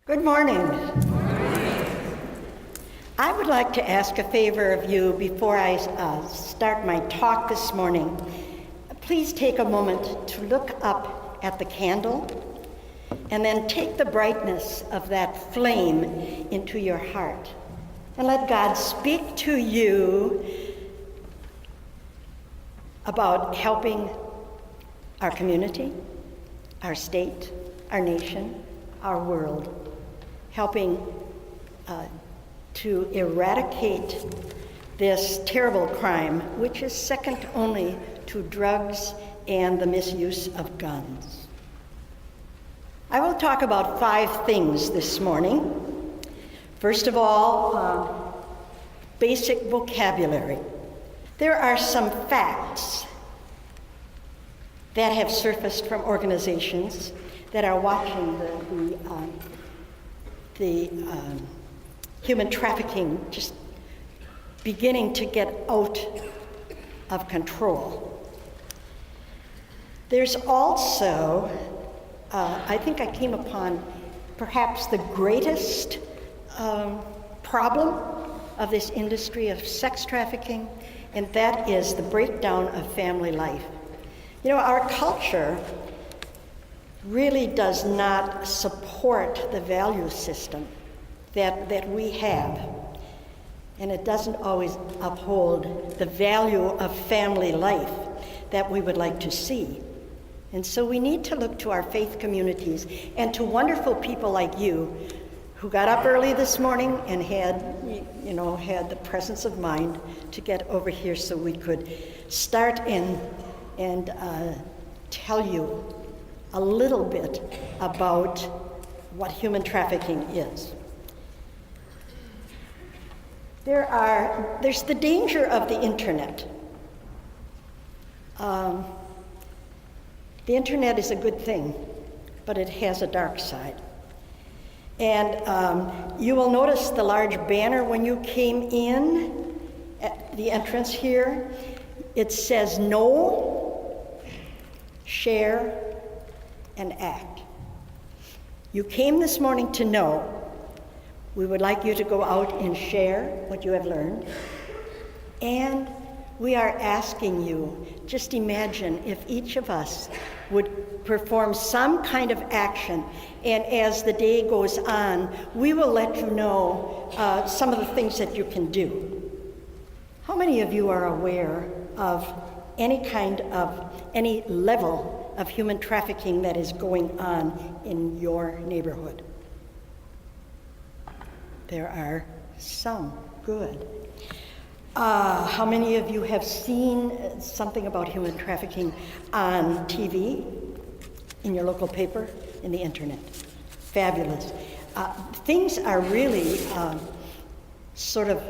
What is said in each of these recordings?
Good morning. I would like to ask a favor of you before I start my talk this morning. Please take a moment to look up at the candle and then take the brightness of that flame into your heart and let God speak to you about helping our community, our state, our nation, our world, helping to eradicate this terrible crime, which is second only to drugs and the misuse of guns. I will talk about 5 things this morning. First of all, basic vocabulary. There are some facts that have surfaced from organizations that are watching the human trafficking just beginning to get out of control. There's also, I think I came upon perhaps the greatest problem of this industry of sex trafficking, and that is the breakdown of family life. You know, our culture really does not support the value system that we have, and it doesn't always uphold the value of family life that we would like to see. And so we need to look to our faith communities and to wonderful people like you who got up early this morning and had the presence of mind to get over here so we could start and tell you a little bit about what human trafficking is. There's the danger of the internet. The internet is a good thing, but it has a dark side. And you will notice the large banner when you came in at the entrance here. It says know, share, and act. You came this morning to know. We would like you to go out and share what you have learned. And we are asking you, just imagine if each of us would perform some kind of action, and as the day goes on, we will let you know some of the things that you can do. How many of you are aware of any level of human trafficking that is going on in your neighborhood? There are some. Good. How many of you have seen something about human trafficking on TV, in your local paper, in the internet? Fabulous. Things are really sort of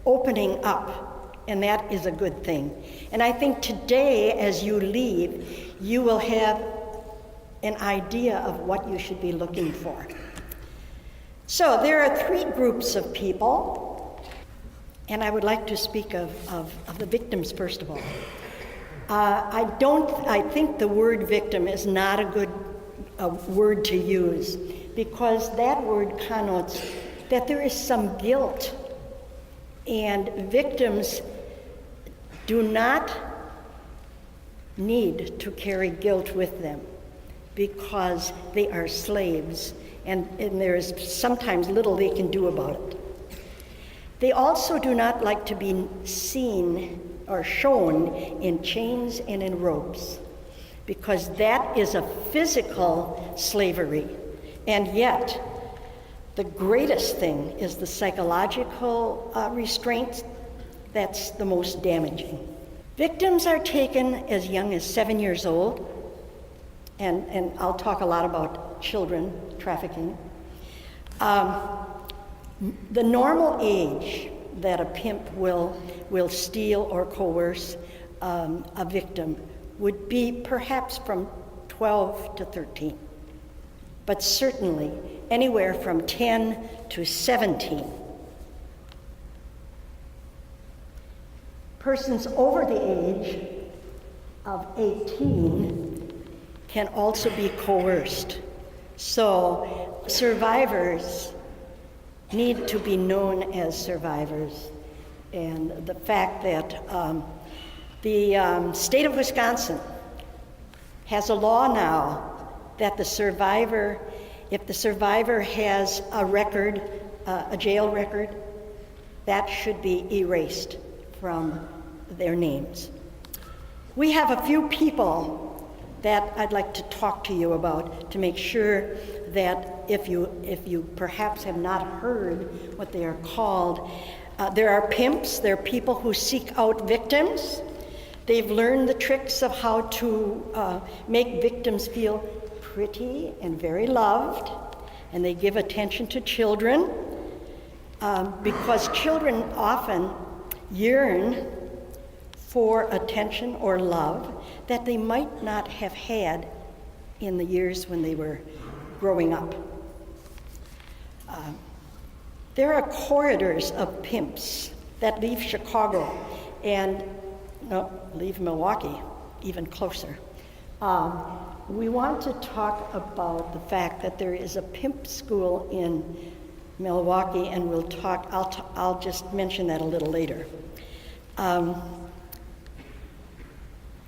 opening up, and that is a good thing. And I think today, as you leave, you will have an idea of what you should be looking for. So there are 3 groups of people, and I would like to speak of the victims first of all. I think the word victim is not a good word to use, because that word connotes that there is some guilt, and victims do not need to carry guilt with them because they are slaves, and there is sometimes little they can do about it. They also do not like to be seen or shown in chains and in ropes, because that is a physical slavery. And yet, the greatest thing is the psychological restraint. That's the most damaging. Victims are taken as young as 7 years old, and I'll talk a lot about children trafficking. The normal age that a pimp will steal or coerce a victim would be perhaps from 12 to 13, but certainly anywhere from 10 to 17. Persons over the age of 18 can also be coerced So survivors need to be known as survivors. And the fact that the state of Wisconsin has a law now that the survivor, if the survivor has a record, a jail record, that should be erased from their names. We have a few people that I'd like to talk to you about to make sure that if you perhaps have not heard what they are called, there are pimps. They're people who seek out victims. They've learned the tricks of how to make victims feel pretty and very loved, and they give attention to children because children often yearn for attention or love that they might not have had in the years when they were growing up. There are corridors of pimps that leave Chicago and leave Milwaukee, even closer. We want to talk about the fact that there is a pimp school in Milwaukee, and we'll talk. I'll just mention that a little later.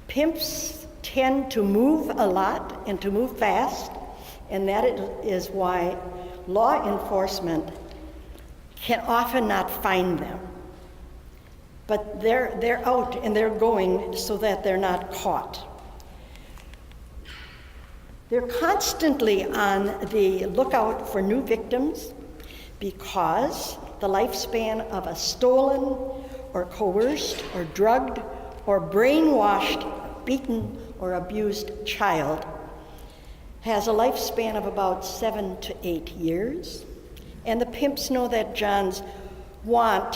Pimps tend to move a lot and to move fast, and that is why law enforcement can often not find them. But they're out and they're going so that they're not caught. They're constantly on the lookout for new victims because the lifespan of a stolen or coerced or drugged or brainwashed, beaten or abused child has a lifespan of about 7 to 8 years. And the pimps know that Johns are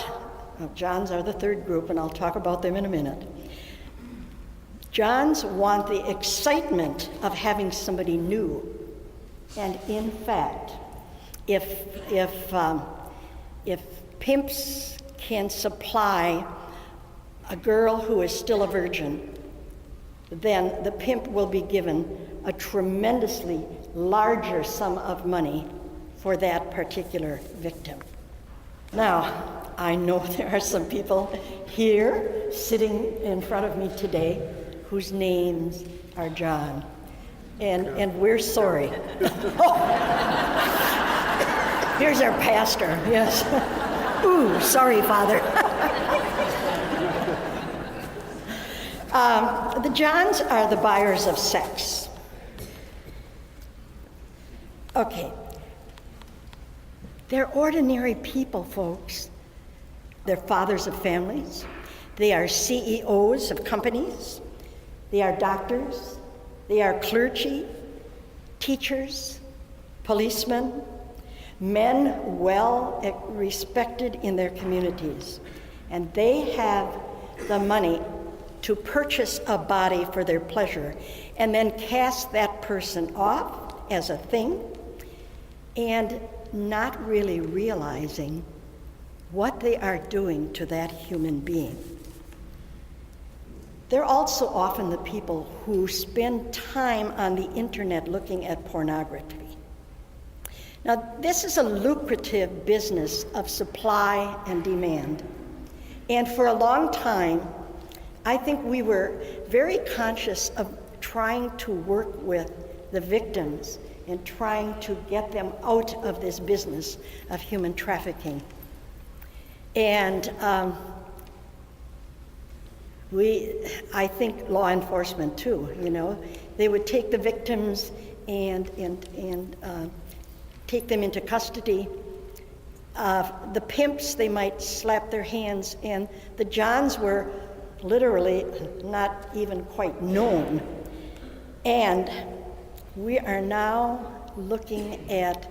the third group, and I'll talk about them in a minute. Johns want the excitement of having somebody new. And in fact, if pimps can supply a girl who is still a virgin, then the pimp will be given a tremendously larger sum of money for that particular victim. Now, I know there are some people here sitting in front of me today whose names are John, and we're sorry. Here's our pastor, yes. Ooh, sorry, Father. The Johns are the buyers of sex. Okay. They're ordinary people, folks. They're fathers of families. They are CEOs of companies. They are doctors. They are clergy, teachers, policemen, men well respected in their communities. And they have the money to purchase a body for their pleasure and then cast that person off as a thing and not really realizing what they are doing to that human being. They're also often the people who spend time on the internet looking at pornography. Now, this is a lucrative business of supply and demand. And for a long time, I think we were very conscious of trying to work with the victims and trying to get them out of this business of human trafficking. And I think law enforcement too, they would take the victims and take them into custody. The pimps, they might slap their hands, and the Johns were literally not even quite known. And we are now looking at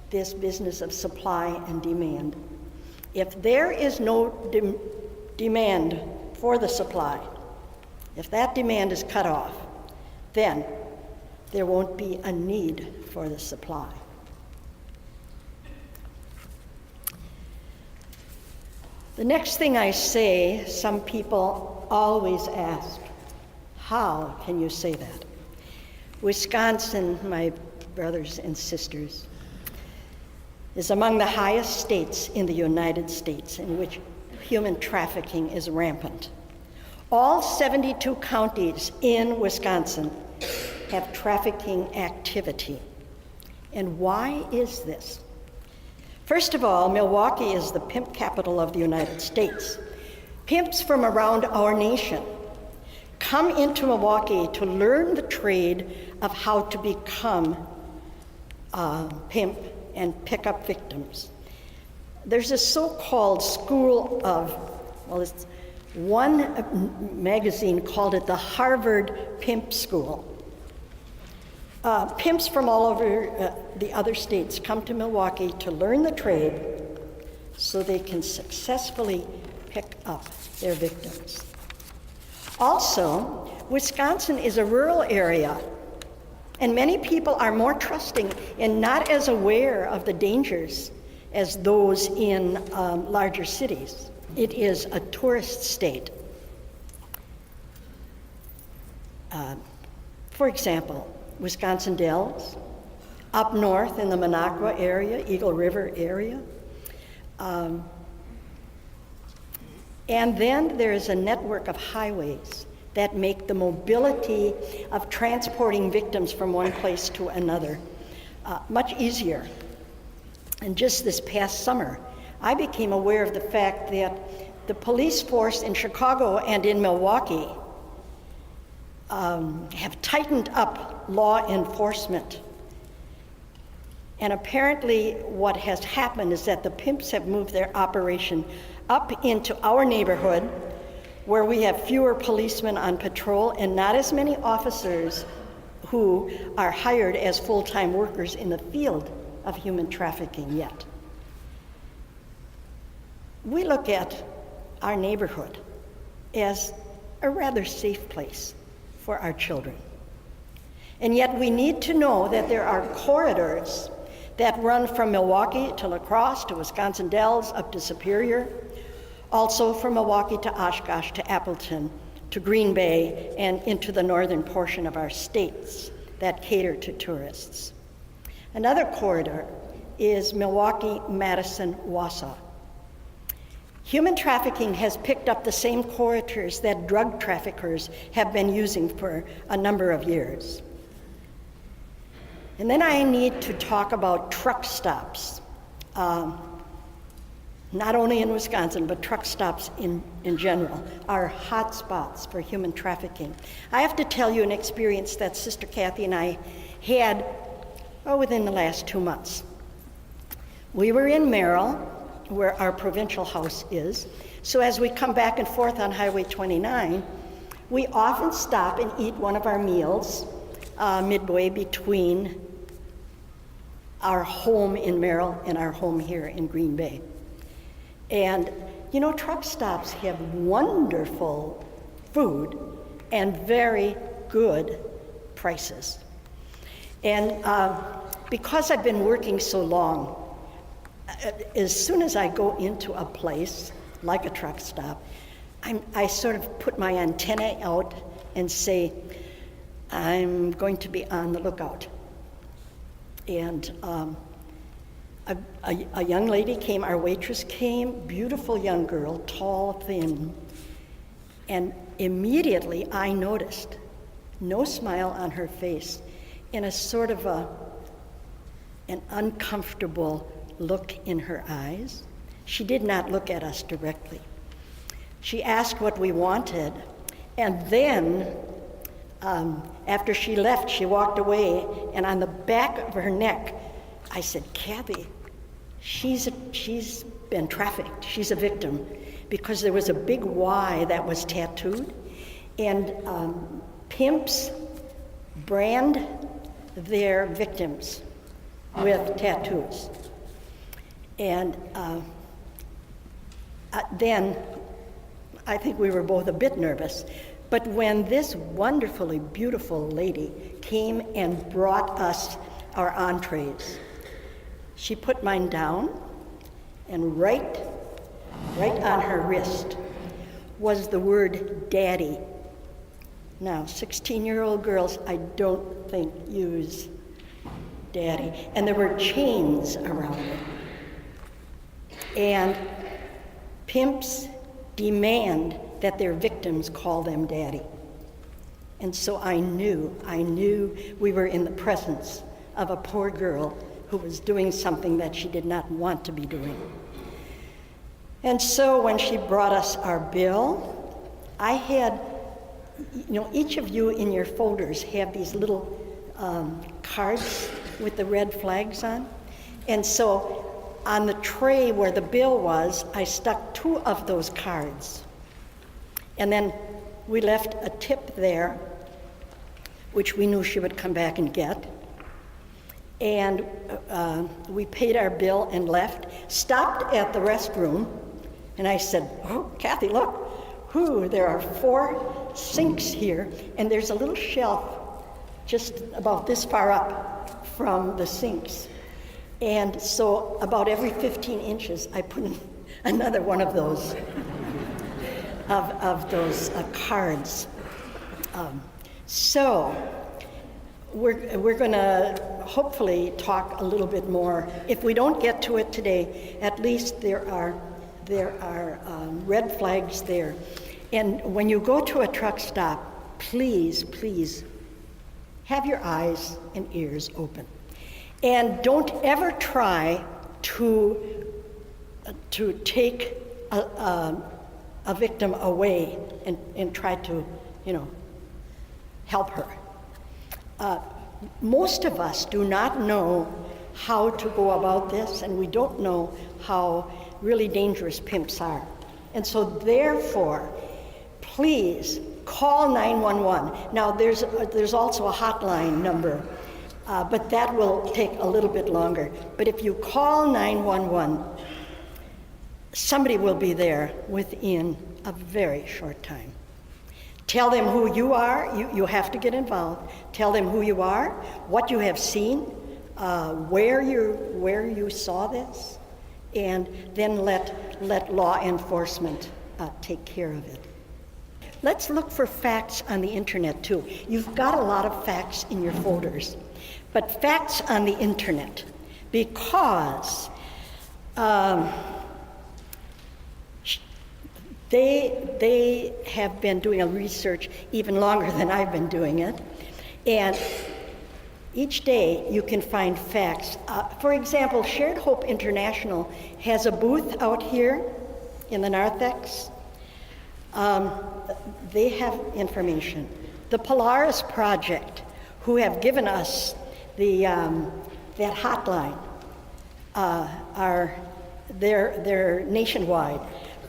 this business of supply and demand. If there is no demand for the supply, if that demand is cut off, then there won't be a need for the supply. The next thing I say, some people always ask, how can you say that? Wisconsin, my brothers and sisters, is among the highest states in the United States in which human trafficking is rampant. All 72 counties in Wisconsin have trafficking activity. And why is this? First of all, Milwaukee is the pimp capital of the United States. Pimps from around our nation come into Milwaukee to learn the trade of how to become a pimp and pick up victims. There's a so-called school of, it's one magazine called it the Harvard Pimp School. Pimps from all over the other states come to Milwaukee to learn the trade so they can successfully pick up their victims. Also, Wisconsin is a rural area, and many people are more trusting and not as aware of the dangers as those in larger cities. It is a tourist state. For example, Wisconsin Dells, up north in the Minocqua area, Eagle River area. And then there is a network of highways that make the mobility of transporting victims from one place to another much easier. And just this past summer, I became aware of the fact that the police force in Chicago and in Milwaukee have tightened up law enforcement. And apparently what has happened is that the pimps have moved their operation up into our neighborhood where we have fewer policemen on patrol and not as many officers who are hired as full-time workers in the field of human trafficking yet. We look at our neighborhood as a rather safe place for our children. And yet we need to know that there are corridors that run from Milwaukee to La Crosse to Wisconsin Dells up to Superior, also from Milwaukee to Oshkosh to Appleton to Green Bay and into the northern portion of our states that cater to tourists. Another corridor is Milwaukee, Madison, Wausau. Human trafficking has picked up the same corridors that drug traffickers have been using for a number of years. And then I need to talk about truck stops, not only in Wisconsin, but truck stops in general are hot spots for human trafficking. I have to tell you an experience that Sister Kathy and I had within the last 2 months. We were in Merrill, where our provincial house is, so as we come back and forth on Highway 29, we often stop and eat one of our meals midway between our home in Merrill and our home here in Green Bay. And you know, truck stops have wonderful food and very good prices. And because I've been working so long, as soon as I go into a place like a truck stop, I sort of put my antennae out and say, I'm going to be on the lookout. And a young lady came, our waitress came, beautiful young girl, tall, thin, and immediately I noticed no smile on her face and a sort of an uncomfortable look in her eyes. She did not look at us directly. She asked what we wanted, and then after she left, she walked away, and on the back of her neck, I said, Kathy, she's been trafficked. She's a victim, because there was a big Y that was tattooed, and pimps brand their victims with tattoos. And then I think we were both a bit nervous. But when this wonderfully beautiful lady came and brought us our entrees, she put mine down, and right on her wrist was the word daddy. Now, 16-year-old girls, I don't think use Daddy. And there were chains around it. And pimps demand that their victims call them Daddy. And so I knew we were in the presence of a poor girl who was doing something that she did not want to be doing. And so when she brought us our bill, I had, each of you in your folders have these little cards with the red flags on. And so on the tray where the bill was, I stuck 2 of those cards. And then we left a tip there, which we knew she would come back and get. And we paid our bill and left, stopped at the restroom, and I said, "Oh, Kathy, look, there are 4 sinks here, and there's a little shelf just about this far up from the sinks." And so about every 15 inches, I put in another one of those cards. So we're going to hopefully talk a little bit more. If we don't get to it today, at least there are red flags there. And when you go to a truck stop, please have your eyes and ears open. And don't ever try to take a victim away and try to, help her. Most of us do not know how to go about this, and we don't know how really dangerous pimps are. And so therefore, please call 911. Now there's also a hotline number, but that will take a little bit longer. But if you call 911, somebody will be there within a very short time. Tell them who you are. You have to get involved. Tell them who you are, what you have seen, where you saw this, and then let law enforcement take care of it. Let's look for facts on the internet too. You've got a lot of facts in your folders, but facts on the internet, because they have been doing a research even longer than I've been doing it, and each day you can find facts. For example, Shared Hope International has a booth out here in the narthex. They have information. The Polaris Project, who have given us that hotline, they're nationwide.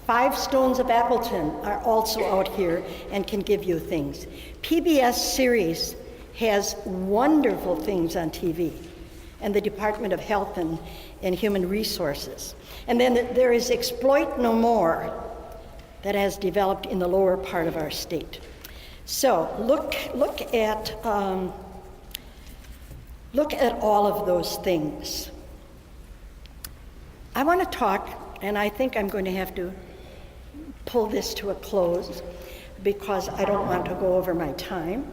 5 Stones of Appleton are also out here and can give you things. PBS Series has wonderful things on TV, and the Department of Health and Human Resources. And then there is Exploit No More that has developed in the lower part of our state. So look at all of those things. I want to talk, and I think I'm going to have to pull this to a close because I don't want to go over my time.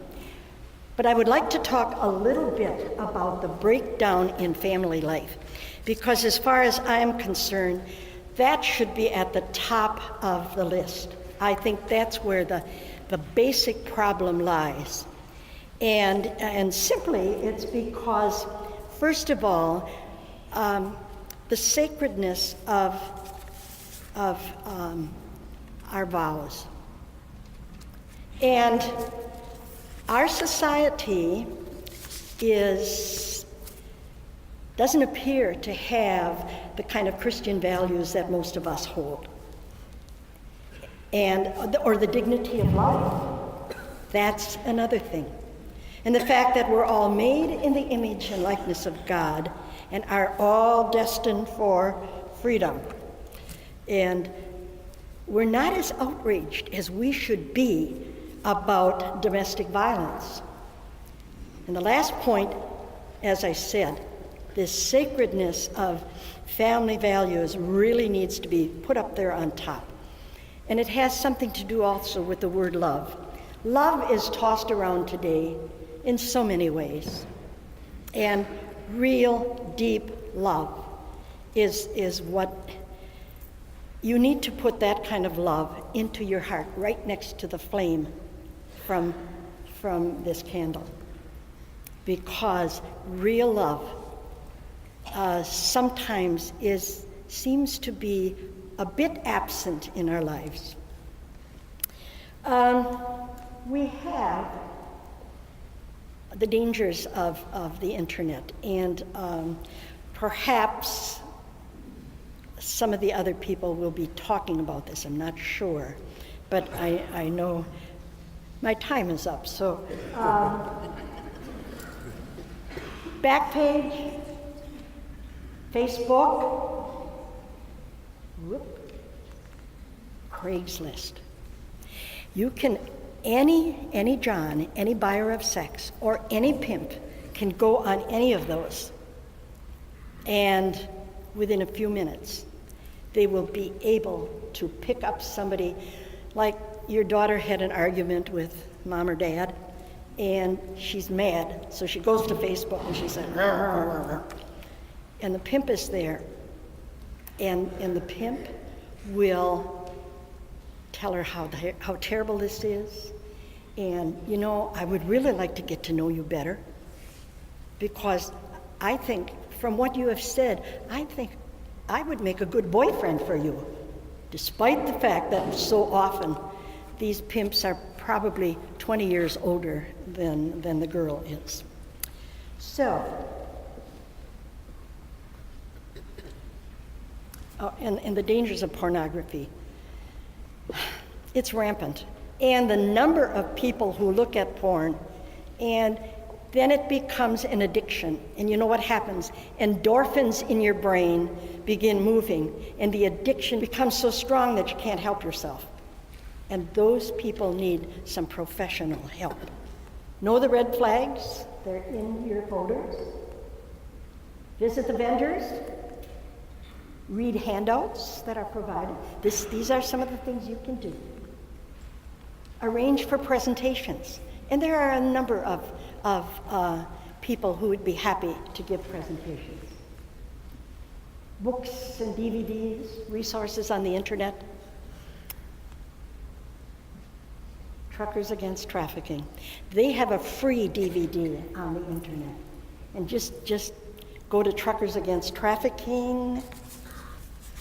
But I would like to talk a little bit about the breakdown in family life, because as far as I'm concerned, that should be at the top of the list. I think that's where the basic problem lies. And simply it's because, first of all, the sacredness of our vows. And our society doesn't appear to have the kind of Christian values that most of us hold. Or the dignity of life. That's another thing. And the fact that we're all made in the image and likeness of God and are all destined for freedom. And we're not as outraged as we should be about domestic violence. And the last point, as I said, this sacredness of family values really needs to be put up there on top. And it has something to do also with the word love. Love is tossed around today in so many ways. And real deep love is what you need to put. That kind of love into your heart, right next to the flame from this candle, because real love sometimes seems to be a bit absent in our lives. We have the dangers of the internet, and perhaps some of the other people will be talking about this. I'm not sure, but I know my time is up. So, back page, Facebook, Craigslist. You can, any John, any buyer of sex, or any pimp can go on any of those, and within a few minutes, they will be able to pick up somebody. Like your daughter had an argument with mom or dad, and she's mad, so she goes to Facebook and she said, "Rah, rah, rah, rah." And the pimp is there, and the pimp will tell her how terrible this is, and I would really like to get to know you better, because I think from what you have said, I think I would make a good boyfriend for you, despite the fact that so often these pimps are probably 20 years older than the girl is. So, and the dangers of pornography. It's rampant. And the number of people who look at porn, and then it becomes an addiction. And you know what happens? Endorphins in your brain begin moving, and the addiction becomes so strong that you can't help yourself. And those people need some professional help. Know the red flags? They're in your folders. Visit the vendors. Read handouts that are provided. These are some of the things you can do. Arrange for presentations. And there are a number of people who would be happy to give presentations. Books and DVDs, resources on the internet. Truckers Against Trafficking. They have a free DVD on the internet. And just go to Truckers Against Trafficking,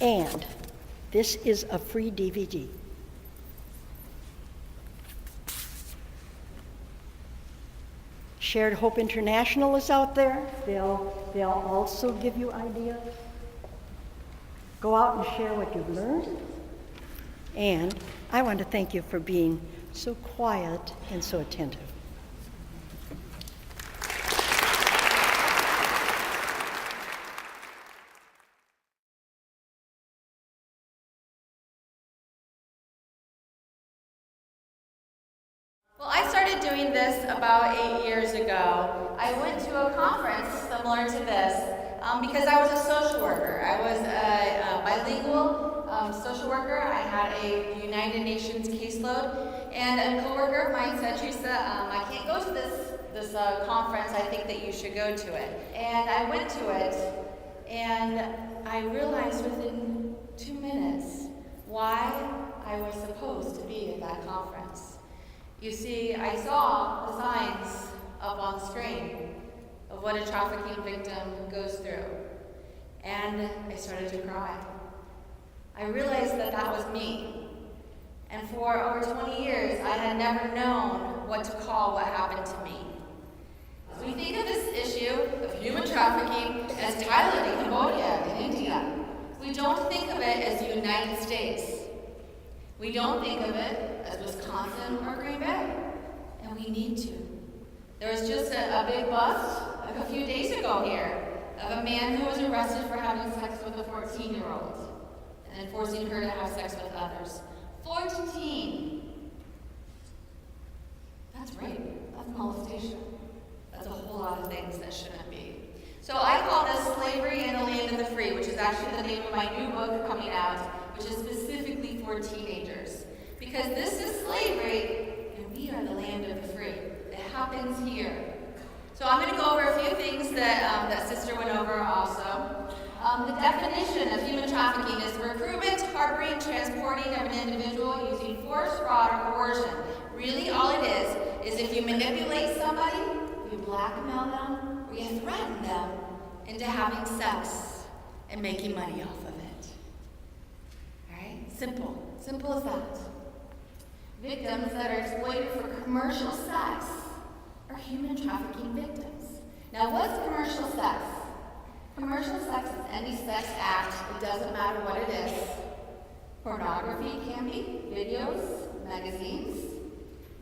and this is a free DVD. Shared Hope International is out there. They'll also give you ideas. Go out and share what you've learned. And I want to thank you for being so quiet and so attentive. Well, I started doing this about 8 years ago. I went to a conference similar to this because I was a social worker. I was a bilingual social worker. I had a United Nations caseload, and a coworker of mine said, "Teresa, I can't go to this conference. I think that you should go to it." And I went to it, and I realized within 2 minutes why I was supposed to be at that conference. You see, I saw the signs up on screen of what a trafficking victim goes through, and I started to cry. I realized that that was me, and for over 20 years, I had never known what to call what happened to me. So we think of this issue of human trafficking as Thailand, Cambodia, and India. We don't think of it as the United States. We don't think of it as Wisconsin or Green Bay, and we need to. There was just a big bust like a few days ago here of a man who was arrested for having sex with a 14-year-old and then forcing her to have sex with others. 14! That's rape. That's molestation. That's a whole lot of things that shouldn't be. So I call this Slavery in the Land of the Free, which is actually the name of my new book coming out, which is specifically for teenagers. Because this is slavery, and we are the land of the free. It happens here. So I'm going to go over a few things that Sister went over also. The definition of human trafficking is recruitment, harboring, transporting of an individual using force, fraud, or coercion. Really, all it is if you manipulate somebody, you blackmail them, or you threaten them into having sex and making money off of it. All right? Simple as that. Victims that are exploited for commercial sex are human trafficking victims. Now, what's commercial sex? Commercial sex is any sex act, it doesn't matter what it is. Pornography can be, videos, magazines.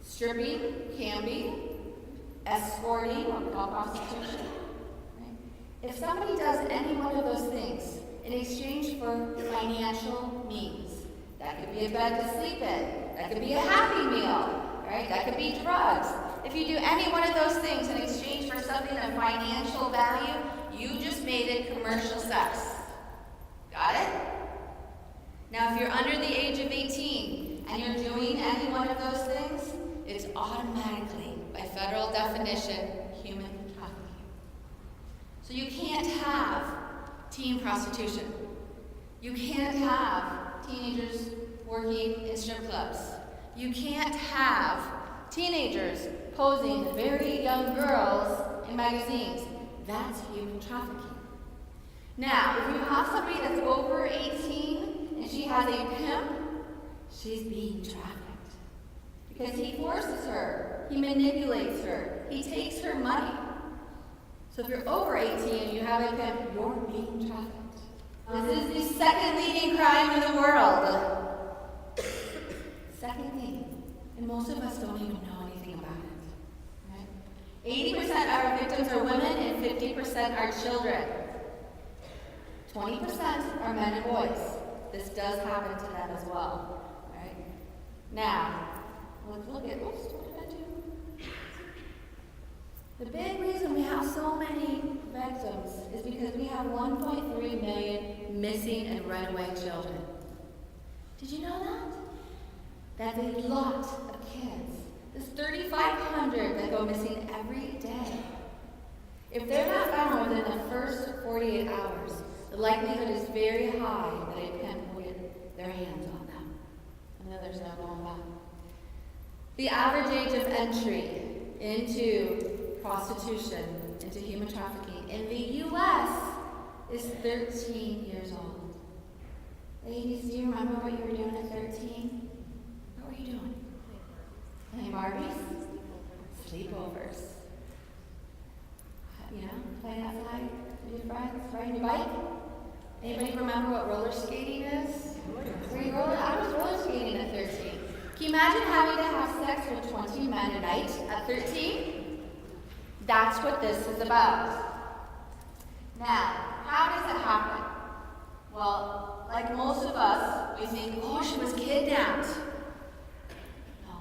Stripping can be, escorting, what we call prostitution. Right? If somebody does any one of those things in exchange for financial means, that could be a bed to sleep in, that could be a Happy Meal, right? That could be drugs. If you do any one of those things in exchange for something of financial value, you just made it commercial sex. Got it? Now, if you're under the age of 18 and you're doing any one of those things, it's automatically, by federal definition, human trafficking. So you can't have teen prostitution. You can't have teenagers working in strip clubs. You can't have teenagers posing very young girls in magazines. That's human trafficking. Now, if you have somebody that's over 18 and she has a pimp, she's being trafficked. Because he forces her, he manipulates her, he takes her money. So if you're over 18 and you have a pimp, you're being trafficked. This is the second leading crime in the world. Second leading. And most of us don't even know anything about it. Right? 80% of our victims are women and 50% are children. 20% are men and boys. This does happen to them as well. Right? Now, let's look at, oops, what did I do? The big reason we have so many victims is because we have 1.3 million missing and runaway children. Did you know that? That's a lot of kids. There's 3,500 that go missing every day. If they're not found within the first 48 hours, the likelihood is very high that a pimp will get their hands on them. I know there's no going back. The average age of entry into prostitution, into human trafficking in the U.S. is 13 years old. Ladies, do you remember what you were doing at 13? What were you doing? Playing Barbies? Sleepovers. You know, playing outside with your friends, riding your bike? Anybody remember what roller skating is? I was roller skating at 13. Can you imagine having to have sex with 20 men a night at 13? That's what this is about. Now, how does it happen? Well, like most of us, we think, oh, she was kidnapped. No,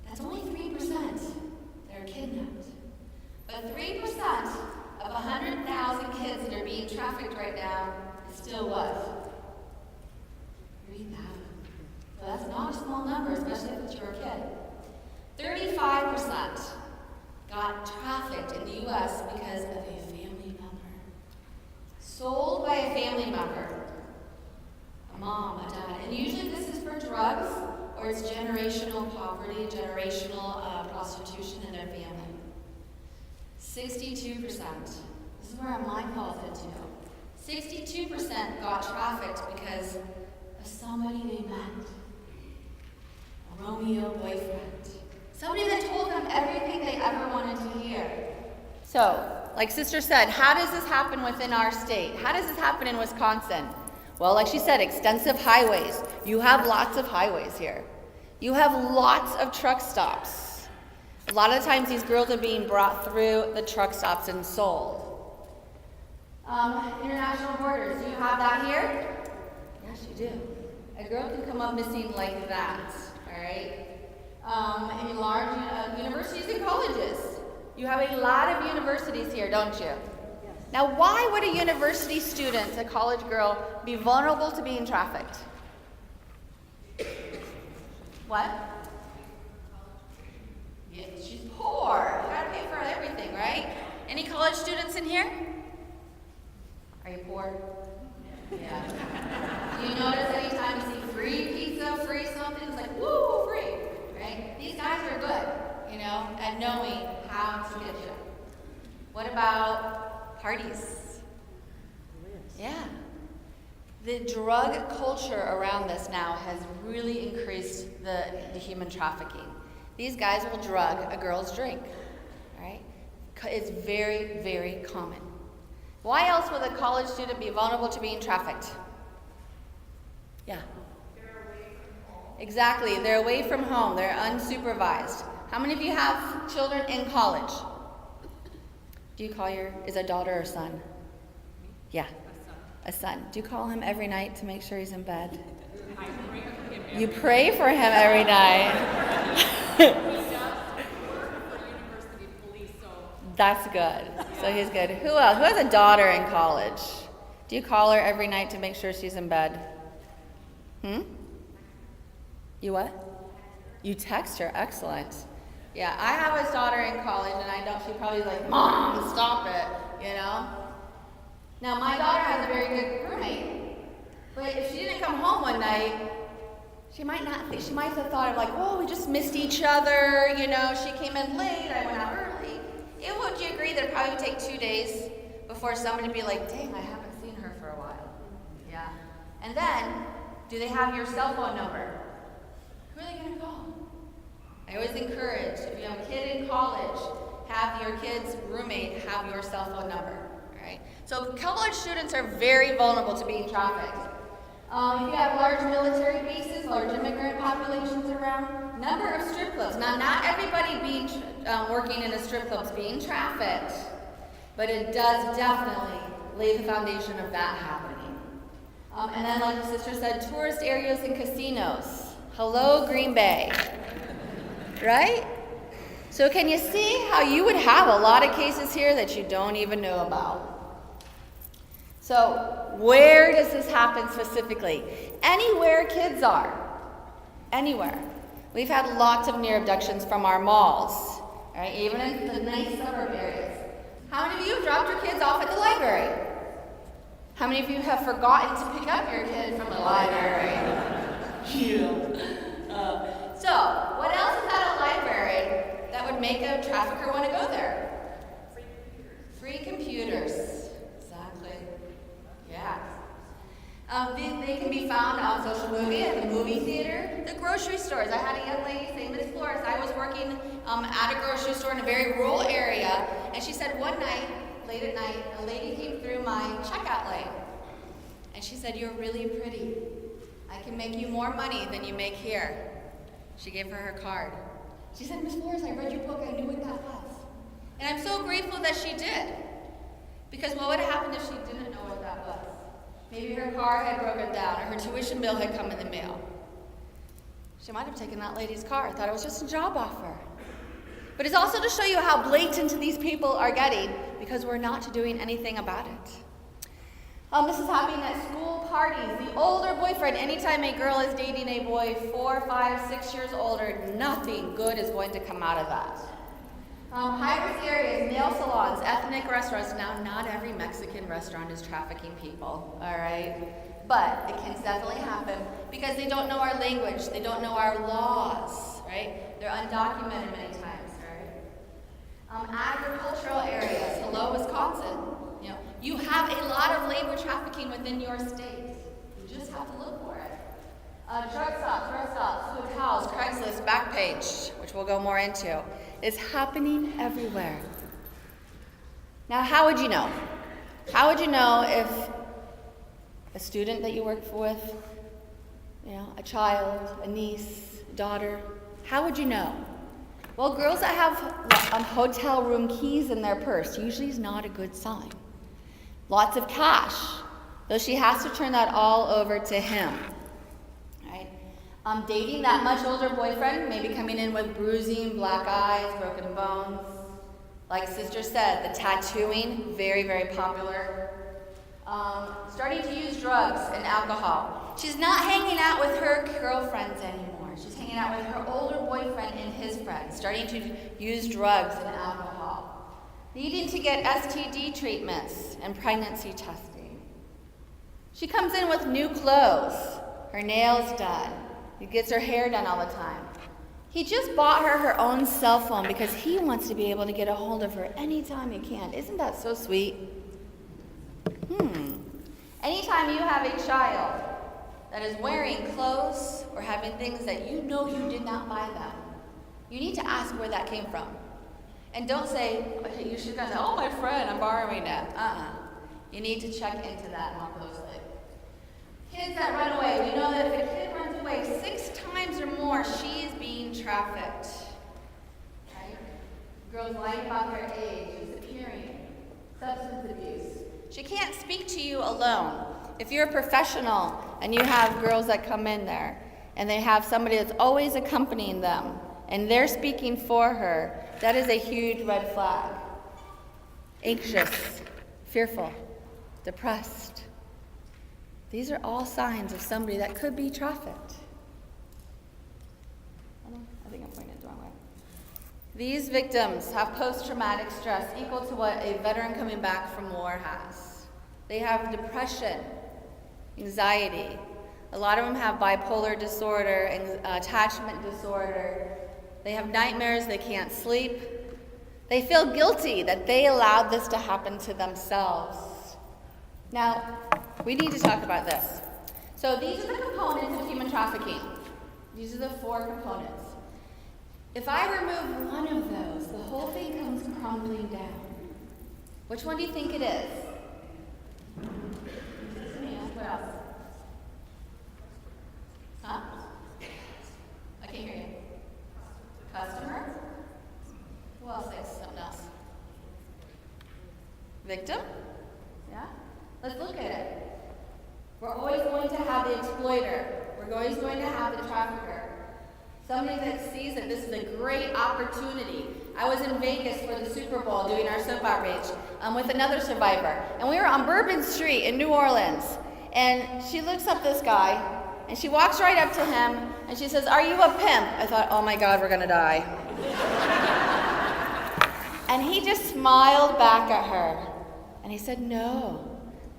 that's only 3% that are kidnapped. But 3% of 100,000 kids that are being trafficked right now is still what? 3,000. So that's not a small number, especially if it's your kid. 35% got trafficked in the U.S. because of a family member. Sold by a family member. A mom, a dad. And usually this is for drugs, or it's generational poverty, generational prostitution in their family. 62%. This is where our mind falls into. 62% got trafficked because of somebody they met. A Romeo boyfriend. Somebody that told them everything they ever wanted to hear. So, like Sister said, how does this happen within our state? How does this happen in Wisconsin? Well, like she said, extensive highways. You have lots of highways here. You have lots of truck stops. A lot of times these girls are being brought through the truck stops and sold. International borders, do you have that here? Yes, you do. A girl can come up missing like that, all right? In large universities and colleges. You have a lot of universities here, don't you? Yes. Now, why would a university student, a college girl, be vulnerable to being trafficked? What? Yeah, she's poor. You gotta pay for everything, right? Any college students in here? Are you poor? Yeah. Do you notice anytime you see free pizza, free something, it's like, woo, free, right? These guys are good, at knowing how to get you. What about parties? Yeah. The drug culture around this now has really increased the human trafficking. These guys will drug a girl's drink, right? It's very, very common. Why else would a college student be vulnerable to being trafficked? Yeah. They're away from home. Exactly. They're away from home. They're unsupervised. How many of you have children in college? Do you call is a daughter or son? Yeah. A son. Do you call him every night to make sure he's in bed? I pray for him. You pray for him every night. He does work for university police, so That's good. So he's good. Who else? Who has a daughter in college? Do you call her every night to make sure she's in bed? You what? You text her. Excellent. Yeah, I have a daughter in college, and I don't. She probably is like, Mom, stop it. Now my daughter has a very good roommate, but if she didn't come home one night, she might not think. She might have thought of like, oh, we just missed each other. She came in late. I went out early. Would you agree that it probably would take 2 days before somebody would be like, dang, I haven't seen her for a while. Yeah. And then, do they have your cell phone number? Who are they going to call? I always encourage, if you have a kid in college, have your kid's roommate have your cell phone number. All right? So college students are very vulnerable to being trafficked. If you have large military bases, large immigrant populations around, number of strip clubs. Now, not everybody working in a strip club is being trafficked, but it does definitely lay the foundation of that happening. And then, like the sister said, tourist areas and casinos. Hello, Green Bay. Right? So can you see how you would have a lot of cases here that you don't even know about? So where does this happen specifically? Anywhere kids are. Anywhere. We've had lots of near abductions from our malls, right? Even in the nice suburb areas. How many of you have dropped your kids off at the library? How many of you have forgotten to pick up your kid from the library? So, what else is at a library that would make a trafficker want to go there? Free computers. Exactly. Yeah. They can be found on social media, at the movie theater, the grocery stores. I had a young lady say, Miss Flores, I was working at a grocery store in a very rural area, and she said one night, late at night, a lady came through my checkout lane, and she said, you're really pretty. I can make you more money than you make here. She gave her her card. She said, Miss Flores, I read your book, I knew what that was. And I'm so grateful that she did. Because what would have happened if she didn't know what that was? Maybe her car had broken down, or her tuition bill had come in the mail. She might have taken that lady's car, thought it was just a job offer. But it's also to show you how blatant these people are getting, because we're not doing anything about it. This is happening at school parties. The older boyfriend, anytime a girl is dating a boy 4, 5, 6 years older, nothing good is going to come out of that. High-risk areas, nail salons, ethnic restaurants. Now, not every Mexican restaurant is trafficking people, all right? But it can definitely happen because they don't know our language. They don't know our laws, right? They're undocumented many times, right? Agricultural areas. Hello, Wisconsin. You have a lot of labor trafficking within your state. You just have to look for it. Truck stops, rest stops, hotels, Craigslist, Backpage, which we'll go more into, is happening everywhere. Now, how would you know? How would you know if a student that you work with, a child, a niece, daughter, how would you know? Well, girls that have hotel room keys in their purse usually is not a good sign. Lots of cash, though she has to turn that all over to him. Right? Dating that much older boyfriend, maybe coming in with bruising, black eyes, broken bones. Like Sister said, the tattooing, very, very popular. Starting to use drugs and alcohol. She's not hanging out with her girlfriends anymore. She's hanging out with her older boyfriend and his friends, starting to use drugs and alcohol. Needing to get STD treatments and pregnancy testing. She comes in with new clothes, her nails done. She gets her hair done all the time. He just bought her own cell phone because he wants to be able to get a hold of her anytime he can. Isn't that so sweet? Anytime you have a child that is wearing clothes or having things that you know you did not buy them, you need to ask where that came from. And don't say, okay, you should say, oh, my friend, I'm borrowing it. You need to check into that more closely. Kids that run away, we know that if a kid runs away 6 times or more, she is being trafficked. Right? Girls lying about their age, disappearing, substance abuse. She can't speak to you alone. If you're a professional and you have girls that come in there and they have somebody that's always accompanying them and they're speaking for her, that is a huge red flag. Anxious, fearful, depressed. These are all signs of somebody that could be trafficked. I think I'm pointing it the wrong way. These victims have post-traumatic stress equal to what a veteran coming back from war has. They have depression, anxiety. A lot of them have bipolar disorder and attachment disorder. They have nightmares, they can't sleep. They feel guilty that they allowed this to happen to themselves. Now, we need to talk about this. So these are the components of human trafficking. These are the 4 components. If I remove one of those, the whole thing comes crumbling down. Which one do you think it is? What else? Huh? I can't hear you. Customer? Who else thinks something else? Victim? Yeah? Let's look at it. We're always going to have the exploiter. We're always going to have the trafficker. Somebody that sees that this is a great opportunity. I was in Vegas for the Super Bowl doing our soap outreach with another survivor. And we were on Bourbon Street in New Orleans. And she looks up this guy, and she walks right up to him, and she says, "Are you a pimp?" I thought, oh my God, we're gonna die. And he just smiled back at her. And he said, "No,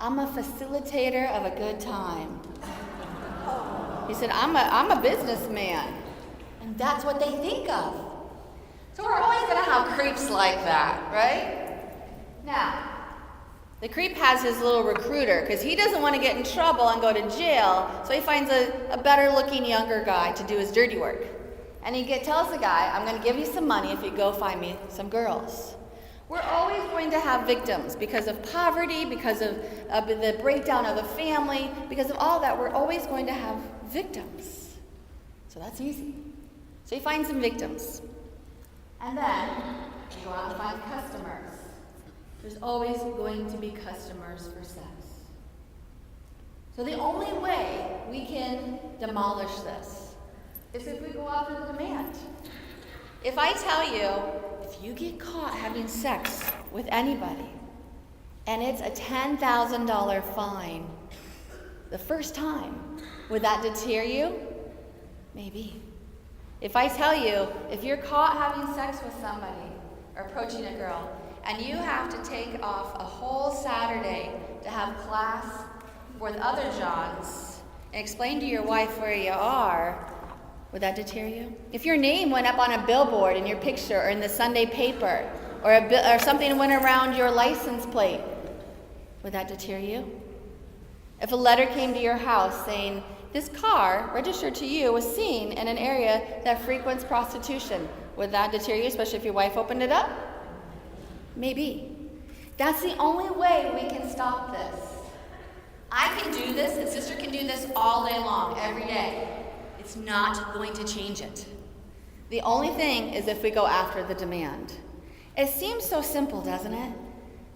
I'm a facilitator of a good time." He said, I'm a businessman. And that's what they think of. So we're always going to have creeps like that, right? Now, the creep has his little recruiter because he doesn't want to get in trouble and go to jail, so he finds a better looking younger guy to do his dirty work. And he tells the guy, "I'm going to give you some money if you go find me some girls." We're always going to have victims because of poverty, because of the breakdown of the family, because of all that. We're always going to have victims. So that's easy. So he finds some victims. And then you go out and find customers. There's always going to be customers for sex. So the only way we can demolish this is if we go after the demand. If I tell you, if you get caught having sex with anybody, and it's a $10,000 fine the first time, would that deter you? Maybe. If I tell you, if you're caught having sex with somebody or approaching a girl, and you have to take off a whole Saturday to have class with other Johns and explain to your wife where you are, would that deter you? If your name went up on a billboard in your picture or in the Sunday paper, or something went around your license plate, would that deter you? If a letter came to your house saying, "This car registered to you was seen in an area that frequents prostitution," would that deter you, especially if your wife opened it up? Maybe. That's the only way we can stop this. I can do this, and sister can do this all day long, every day. It's not going to change it. The only thing is if we go after the demand. It seems so simple, doesn't it?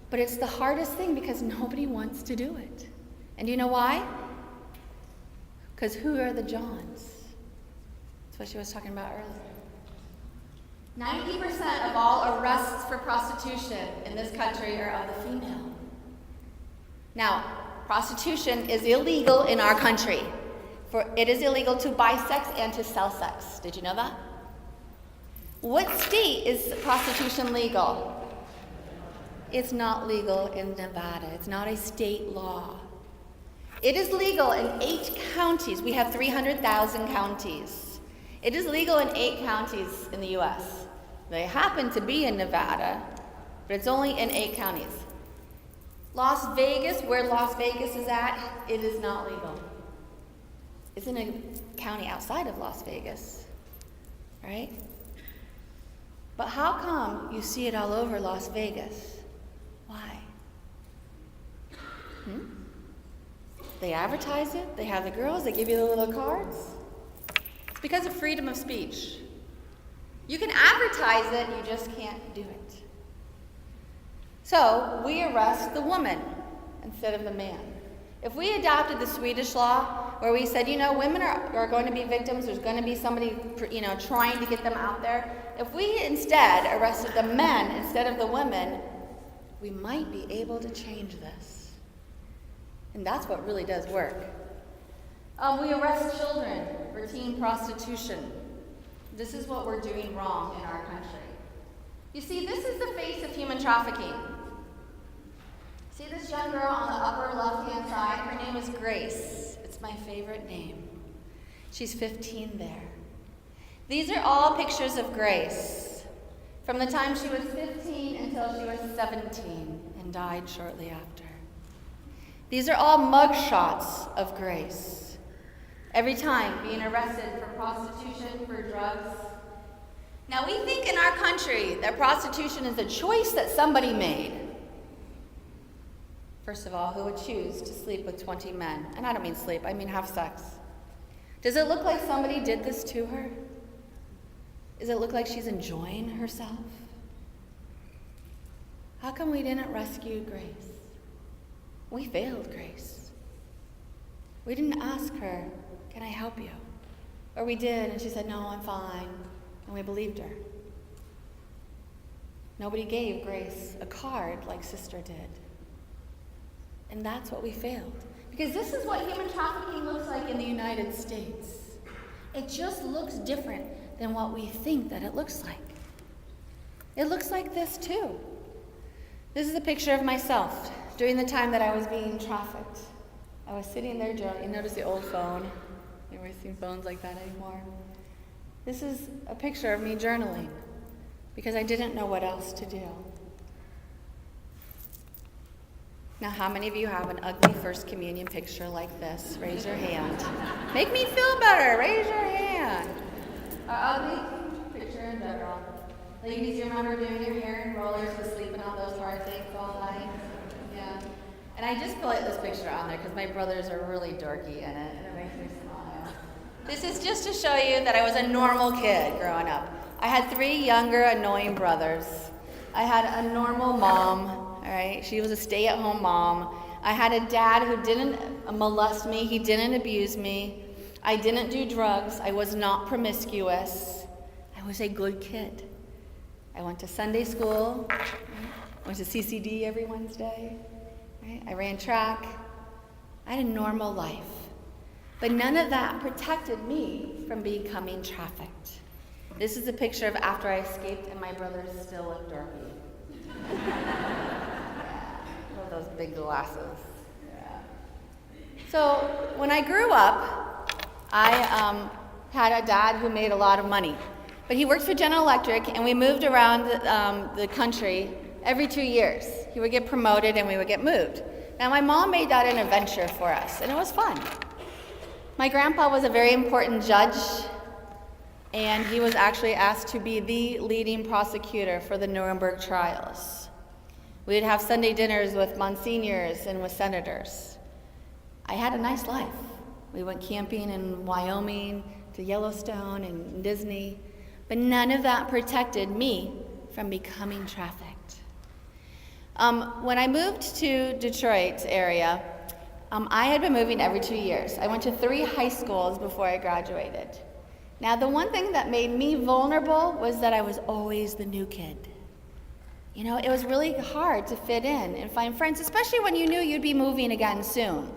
But it's the hardest thing because nobody wants to do it. And do you know why? Because who are the Johns? That's what she was talking about earlier. 90% of all arrests for prostitution in this country are of the female. Now, prostitution is illegal in our country. It is illegal to buy sex and to sell sex. Did you know that? What state is prostitution legal? It's not legal in Nevada. It's not a state law. It is legal in 8 counties. We have 300,000 counties. It is legal in 8 counties in the U.S. They happen to be in Nevada, but it's only in 8 counties. Las Vegas, where Las Vegas is at, it is not legal. It's in a county outside of Las Vegas, right? But how come you see it all over Las Vegas? Why? They advertise it, they have the girls, they give you the little cards. It's because of freedom of speech. You can advertise it, you just can't do it. So we arrest the woman instead of the man. If we adopted the Swedish law where we said, women are going to be victims, there's going to be somebody, trying to get them out there. If we instead arrested the men instead of the women, we might be able to change this. And that's what really does work. We arrest children for teen prostitution. This is what we're doing wrong in our country. You see, this is the face of human trafficking. See this young girl on the upper left-hand side? Her name is Grace. It's my favorite name. She's 15 there. These are all pictures of Grace from the time she was 15 until she was 17 and died shortly after. These are all mug shots of Grace. Every time being arrested for prostitution, for drugs. Now we think in our country that prostitution is a choice that somebody made. First of all, who would choose to sleep with 20 men? And I don't mean sleep, I mean have sex. Does it look like somebody did this to her? Does it look like she's enjoying herself? How come we didn't rescue Grace? We failed Grace. We didn't ask her, can I help you? Or we did, and she said, no, I'm fine. And we believed her. Nobody gave Grace a card like Sister did. And that's what we failed. Because this is what human trafficking looks like in the United States. It just looks different than what we think that it looks like. It looks like this too. This is a picture of myself during the time that I was being trafficked. I was sitting there, you notice the old phone. You never seen phones like that anymore. This is a picture of me journaling because I didn't know what else to do. Now, how many of you have an ugly First Communion picture like this? Raise your hand. Make me feel better. Raise your hand. Ugly picture in general. Ladies, you remember doing your hair in rollers and sleeping on those hard things all night? Yeah. And I just put this picture on there because my brothers are really dorky in it, and it makes me smile. This is just to show you that I was a normal kid growing up. I had 3 younger, annoying brothers. I had a normal mom, all right? She was a stay-at-home mom. I had a dad who didn't molest me. He didn't abuse me. I didn't do drugs. I was not promiscuous. I was a good kid. I went to Sunday school. Right? Went to CCD every Wednesday. Right? I ran track. I had a normal life. But none of that protected me from becoming trafficked. This is a picture of after I escaped and my brothers still look dorky. Yeah, love those big glasses. Yeah. So when I grew up, I had a dad who made a lot of money. But he worked for General Electric, and we moved around the country every 2 years. He would get promoted, and we would get moved. Now, my mom made that an adventure for us, and it was fun. My grandpa was a very important judge, and he was actually asked to be the leading prosecutor for the Nuremberg trials. We would have Sunday dinners with monsignors and with senators. I had a nice life. We went camping in Wyoming, to Yellowstone and Disney, but none of that protected me from becoming trafficked. When I moved to Detroit area, I had been moving every 2 years. I went to 3 high schools before I graduated. Now, the one thing that made me vulnerable was that I was always the new kid. You know, it was really hard to fit in and find friends, especially when you knew you'd be moving again soon.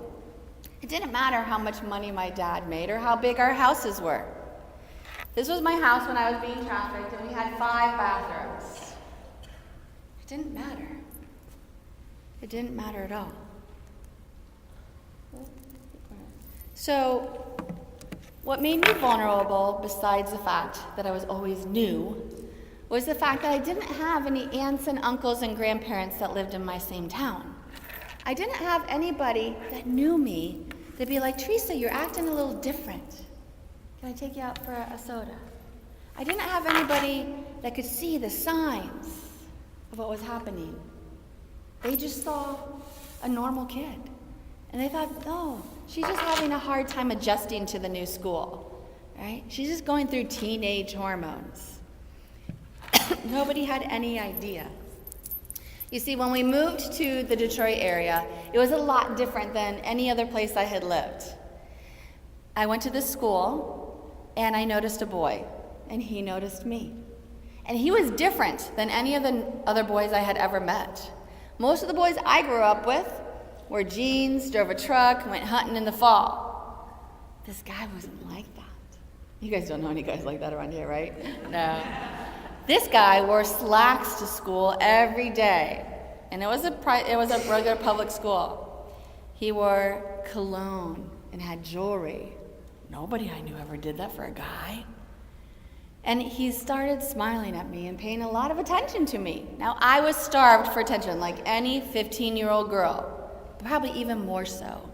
It didn't matter how much money my dad made or how big our houses were. This was my house when I was being trafficked, and we had 5 bathrooms. It didn't matter. It didn't matter at all. So, what made me vulnerable, besides the fact that I was always new, was the fact that I didn't have any aunts and uncles and grandparents that lived in my same town. I didn't have anybody that knew me to be like, Teresa, you're acting a little different. Can I take you out for a soda? I didn't have anybody that could see the signs of what was happening. They just saw a normal kid. And they thought, oh, she's just having a hard time adjusting to the new school, right? She's just going through teenage hormones. Nobody had any idea. You see, when we moved to the Detroit area, it was a lot different than any other place I had lived. I went to this school, and I noticed a boy, and he noticed me. And he was different than any of the other boys I had ever met. Most of the boys I grew up with wore jeans, drove a truck, went hunting in the fall. This guy wasn't like that. You guys don't know any guys like that around here, right? No. This guy wore slacks to school every day, and it was a regular public school. He wore cologne and had jewelry. Nobody I knew ever did that for a guy. And he started smiling at me and paying a lot of attention to me. Now, I was starved for attention, like any 15-year-old girl, probably even more so.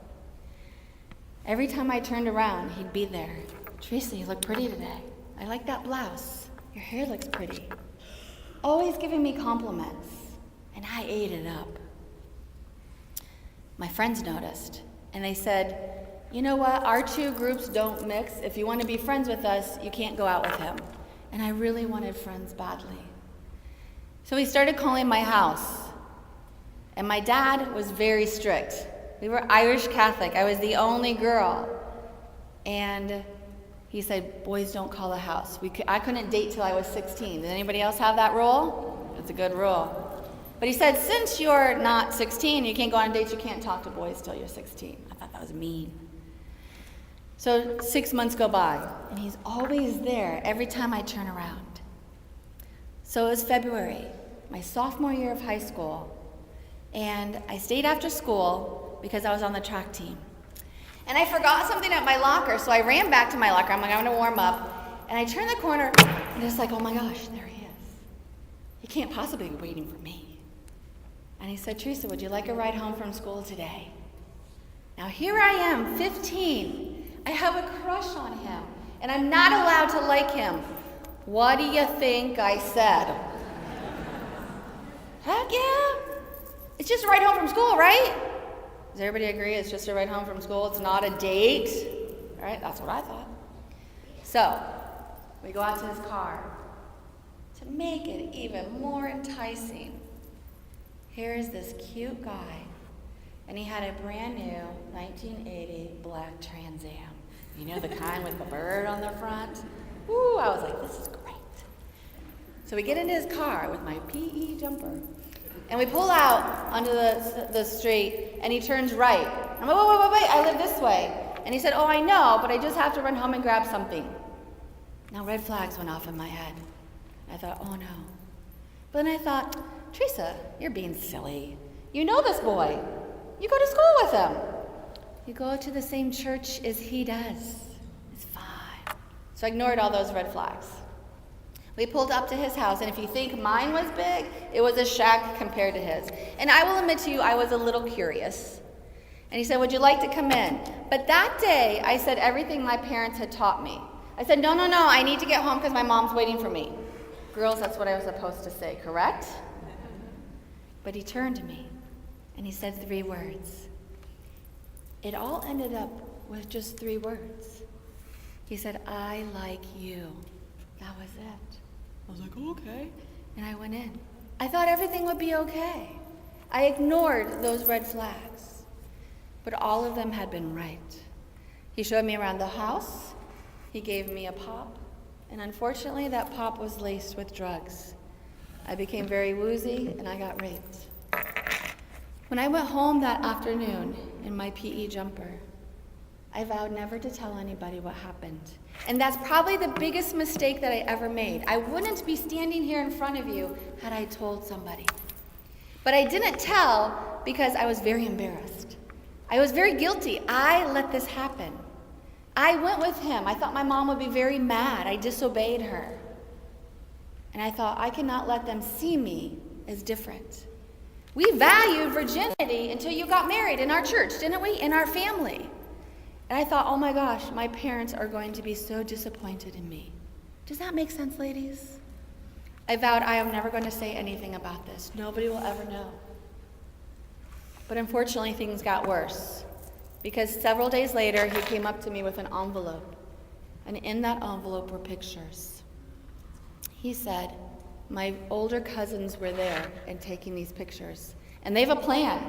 Every time I turned around, he'd be there. Teresa, you look pretty today. I like that blouse. Your hair looks pretty. Always giving me compliments, and I ate it up. My friends noticed, and they said, you know what, our two groups don't mix. If you want to be friends with us, you can't go out with him. And I really wanted friends badly. So we started calling my house, and my dad was very strict. We were Irish Catholic. I was the only girl. And he said, boys don't call the house. I couldn't date till I was 16. Did anybody else have that rule? It's a good rule. But he said, since you're not 16, you can't go on dates, you can't talk to boys till you're 16. I thought that was mean. So 6 months go by, and he's always there every time I turn around. So it was February, my sophomore year of high school, and I stayed after school because I was on the track team. And I forgot something at my locker, so I ran back to my locker. I'm like, I'm gonna warm up. And I turned the corner, and it's like, oh my gosh, there he is. He can't possibly be waiting for me. And he said, Teresa, would you like a ride home from school today? Now here I am, 15. I have a crush on him, and I'm not allowed to like him. What do you think I said? Heck yeah. It's just a ride home from school, right? Does everybody agree it's just a ride home from school? It's not a date? Right? That's what I thought. So, we go out to his car. To make it even more enticing, here's this cute guy, and he had a brand new 1980 black Trans Am. You know, the kind with the bird on the front? Ooh, I was like, this is great. So we get into his car with my PE jumper, and we pull out onto the street, and he turns right. I'm like, wait, I live this way. And he said, oh, I know, but I just have to run home and grab something. Now red flags went off in my head. I thought, oh no. But then I thought, Teresa, you're being silly. You know this boy. You go to school with him. You go to the same church as he does. It's fine. So I ignored all those red flags. We pulled up to his house, and if you think mine was big, it was a shack compared to his. And I will admit to you, I was a little curious. And he said, would you like to come in? But that day, I said everything my parents had taught me. I said, no, I need to get home because my mom's waiting for me. Girls, that's what I was supposed to say, correct? But he turned to me, and he said 3 words. It all ended up with just 3 words. He said, I like you. That was it. I was like, okay. And I went in. I thought everything would be okay. I ignored those red flags. But all of them had been right. He showed me around the house. He gave me a pop. And unfortunately, that pop was laced with drugs. I became very woozy, and I got raped. When I went home that afternoon in my PE jumper, I vowed never to tell anybody what happened. And that's probably the biggest mistake that I ever made. I wouldn't be standing here in front of you had I told somebody. But I didn't tell because I was very embarrassed. I was very guilty. I let this happen. I went with him. I thought my mom would be very mad. I disobeyed her. And I thought, I cannot let them see me as different. We valued virginity until you got married in our church, didn't we? In our family. And I thought, oh my gosh, my parents are going to be so disappointed in me. Does that make sense, ladies? I vowed I am never going to say anything about this. Nobody will ever know. But unfortunately, things got worse. Because several days later, he came up to me with an envelope. And in that envelope were pictures. He said, my older cousins were there and taking these pictures. And they have a plan.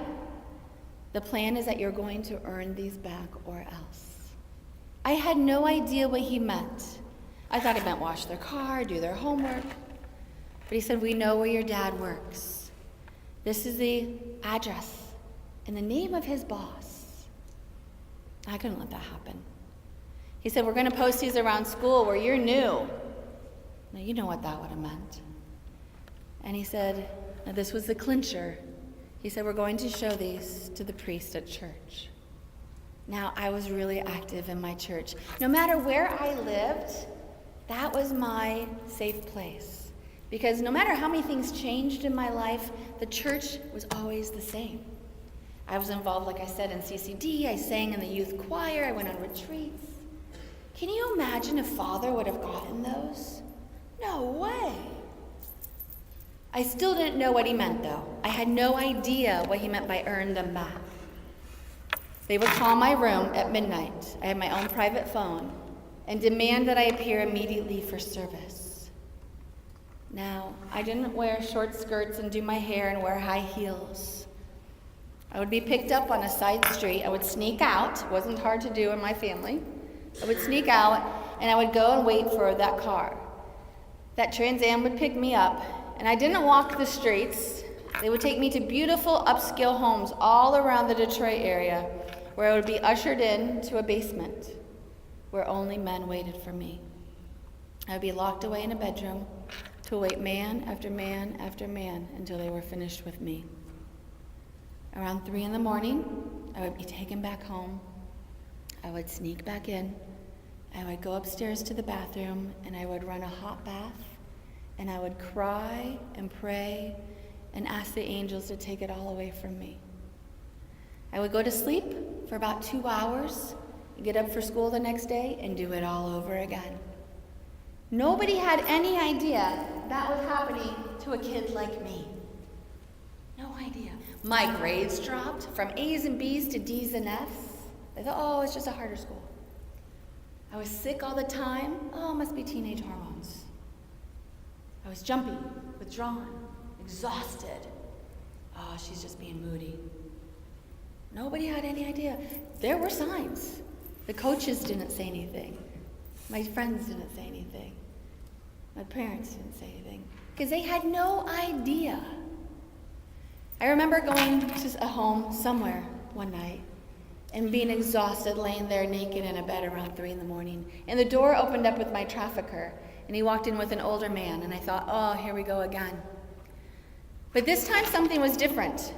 The plan is that you're going to earn these back or else. I had no idea what he meant. I thought he meant wash their car, do their homework. But he said, we know where your dad works. This is the address and the name of his boss. I couldn't let that happen. He said, we're going to post these around school where you're new. Now, you know what that would have meant. And he said, now this was the clincher. He said, we're going to show these to the priest at church. Now, I was really active in my church. No matter where I lived, that was my safe place. Because no matter how many things changed in my life, the church was always the same. I was involved, like I said, in CCD. I sang in the youth choir. I went on retreats. Can you imagine if Father would have gotten those? No way. I still didn't know what he meant, though. I had no idea what he meant by earn them back. They would call my room at midnight. I had my own private phone and demand that I appear immediately for service. Now, I didn't wear short skirts and do my hair and wear high heels. I would be picked up on a side street. I would sneak out. It wasn't hard to do in my family. I would sneak out, and I would go and wait for that car. That Trans Am would pick me up, and I didn't walk the streets. They would take me to beautiful upscale homes all around the Detroit area, where I would be ushered in to a basement where only men waited for me. I would be locked away in a bedroom to await man after man after man until they were finished with me. Around 3 a.m, I would be taken back home. I would sneak back in. I would go upstairs to the bathroom, and I would run a hot bath, and I would cry and pray and ask the angels to take it all away from me. I would go to sleep for about 2 hours, get up for school the next day, and do it all over again. Nobody had any idea that was happening to a kid like me. No idea. My grades dropped from A's and B's to D's and F's. I thought, oh, it's just a harder school. I was sick all the time. Oh, it must be teenage hormones. I was jumpy, withdrawn, exhausted. Oh, she's just being moody. Nobody had any idea. There were signs. The coaches didn't say anything. My friends didn't say anything. My parents didn't say anything. Because they had no idea. I remember going to a home somewhere one night and being exhausted, laying there naked in a bed around 3 a.m. And the door opened up with my trafficker, and he walked in with an older man, and I thought, oh, here we go again. But this time something was different.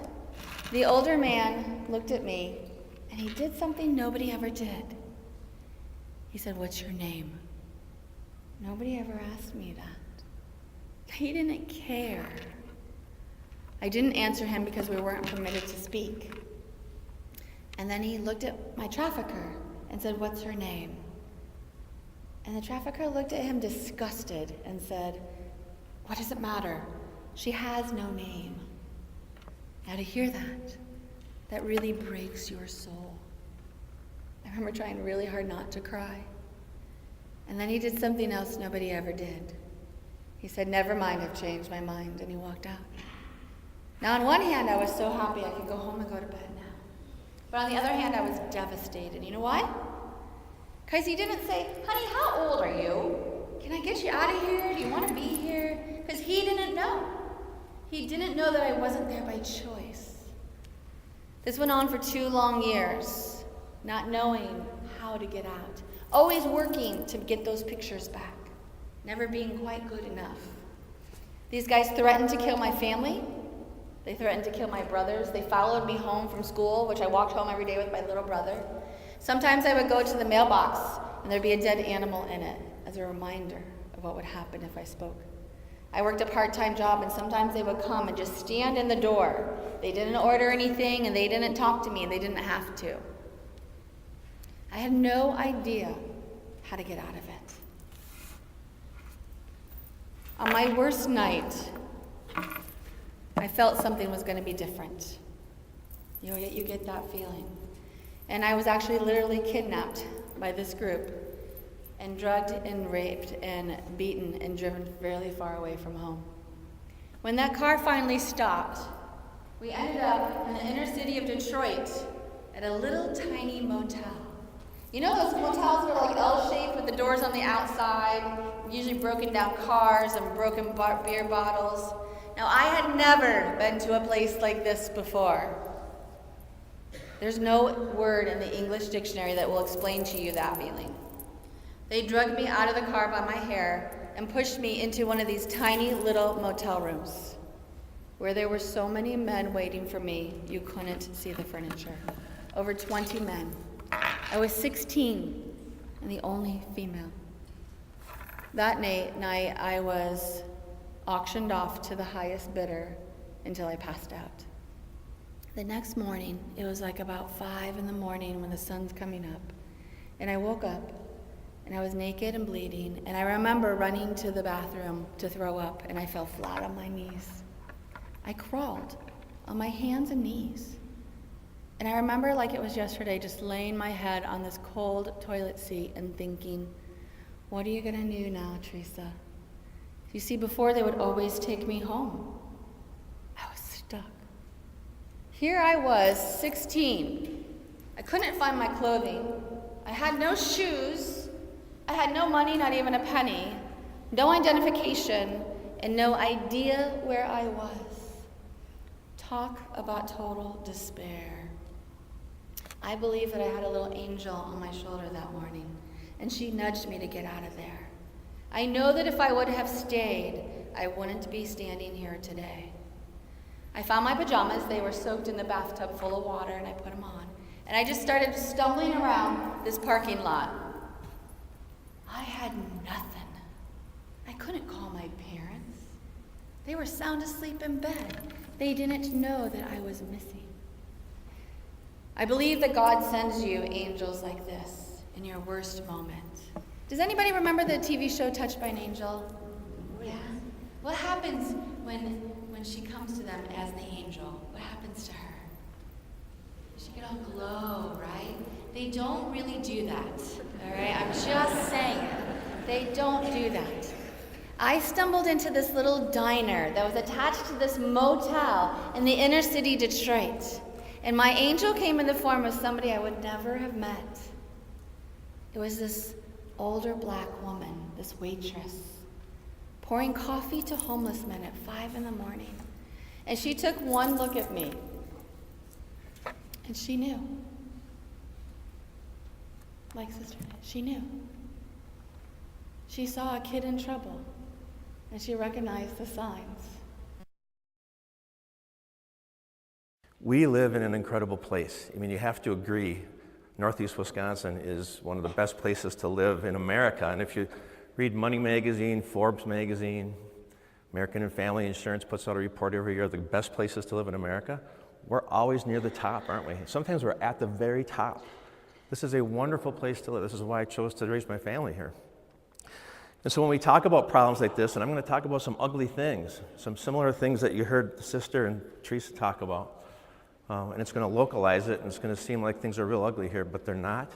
The older man looked at me, and he did something nobody ever did. He said, what's your name? Nobody ever asked me that. He didn't care. I didn't answer him because we weren't permitted to speak. And then he looked at my trafficker and said, what's her name? And the trafficker looked at him disgusted and said, what does it matter? She has no name. Now to hear that really breaks your soul. I remember trying really hard not to cry. And then he did something else nobody ever did. He said, never mind, I've changed my mind, and he walked out. Now on one hand, I was so happy I could go home and go to bed now. But on the other hand, I was devastated. You know why? Because he didn't say, honey, how old are you? Can I get you out of here? Do you want to be here? Because he didn't know. He didn't know that I wasn't there by choice. This went on for 2 long years, not knowing how to get out. Always working to get those pictures back. Never being quite good enough. These guys threatened to kill my family. They threatened to kill my brothers. They followed me home from school, which I walked home every day with my little brother. Sometimes I would go to the mailbox, and there'd be a dead animal in it as a reminder of what would happen if I spoke. I worked a part-time job, and sometimes they would come and just stand in the door. They didn't order anything, and they didn't talk to me, and they didn't have to. I had no idea how to get out of it. On my worst night, I felt something was going to be different. You get that feeling. And I was actually literally kidnapped by this group and drugged and raped and beaten and driven fairly far away from home. When that car finally stopped, we ended up in the inner city of Detroit at a little tiny motel. You know those motels that are like L-shaped with the doors on the outside, usually broken down cars and broken beer bottles? Now, I had never been to a place like this before. There's no word in the English dictionary that will explain to you that feeling. They drugged me out of the car by my hair and pushed me into one of these tiny little motel rooms where there were so many men waiting for me you couldn't see the furniture. Over 20 men. I was 16 and the only female. That night I was auctioned off to the highest bidder until I passed out. The next morning, it was like about 5 in the morning when the sun's coming up, and I woke up and I was naked and bleeding, and I remember running to the bathroom to throw up, and I fell flat on my knees. I crawled on my hands and knees, and I remember like it was yesterday just laying my head on this cold toilet seat and thinking, what are you gonna do now, Teresa? You see, before they would always take me home. I was stuck. Here I was, 16. I couldn't find my clothing. I had no shoes. I had no money, not even a penny. No identification, and no idea where I was. Talk about total despair. I believe that I had a little angel on my shoulder that morning, and she nudged me to get out of there. I know that if I would have stayed, I wouldn't be standing here today. I found my pajamas. They were soaked in the bathtub full of water, and I put them on. And I just started stumbling around this parking lot. I had nothing. I couldn't call my parents. They were sound asleep in bed. They didn't know that I was missing. I believe that God sends you angels like this in your worst moment. Does anybody remember the TV show Touched by an Angel? Yeah. What happens when she comes to them as the angel? What happens to her? She get all glow, right? They don't really do that, all right? I'm just saying. They don't do that. I stumbled into this little diner that was attached to this motel in the inner city Detroit. And my angel came in the form of somebody I would never have met. It was this older black woman, this waitress, pouring coffee to homeless men at 5 in the morning. And she took one look at me, and she knew. Like Sister did, she knew. She saw a kid in trouble, and she recognized the signs. We live in an incredible place. I mean, you have to agree, Northeast Wisconsin is one of the best places to live in America. And if you read Money Magazine, Forbes Magazine, American and Family Insurance puts out a report every year, the best places to live in America, we're always near the top, aren't we? Sometimes we're at the very top. This is a wonderful place to live. This is why I chose to raise my family here. And so when we talk about problems like this, and I'm going to talk about some ugly things, some similar things that you heard Sister and Teresa talk about, and it's going to localize it, and it's going to seem like things are real ugly here, but they're not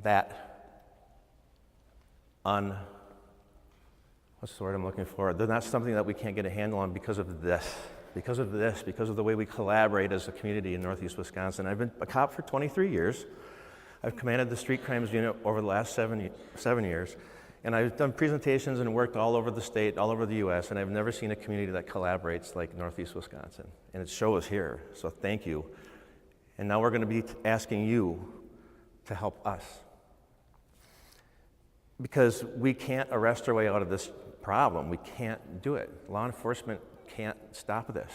that what's the word I'm looking for? They're not something that we can't get a handle on because of this, because of the way we collaborate as a community in Northeast Wisconsin. I've been a cop for 23 years. I've commanded the street crimes unit over the last seven years. And I've done presentations and worked all over the state, all over the U.S., and I've never seen a community that collaborates like Northeast Wisconsin. And it shows here, so thank you. And now we're going to be asking you to help us. Because we can't arrest our way out of this problem. We can't do it. Law enforcement can't stop this.